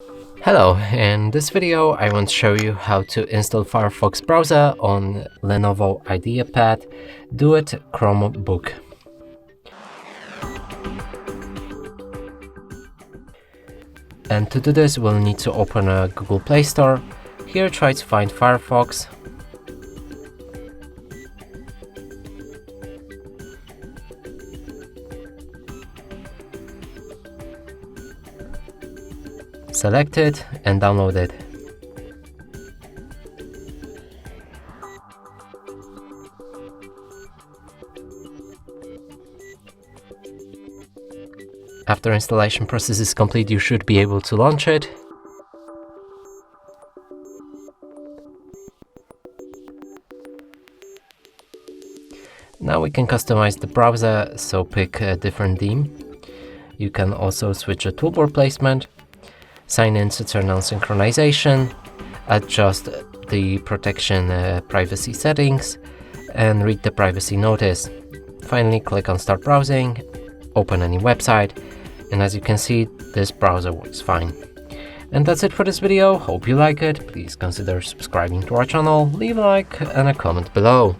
Hello, in this video I want to show you how to install Firefox browser on Lenovo IdeaPad Duet Chromebook. And to do this we'll need to open a Google Play Store. Here try to find Firefox. Select it and download it. After installation process is complete, you should be able to launch it. Now we can customize the browser, so pick a different theme. You can also switch a toolbar placement, sign in to turn on synchronization, adjust the protection privacy settings, and read the privacy notice. Finally, click on Start Browsing, open any website, and as you can see, this browser works fine. And that's it for this video. Hope you like it. Please consider subscribing to our channel, leave a like and a comment below.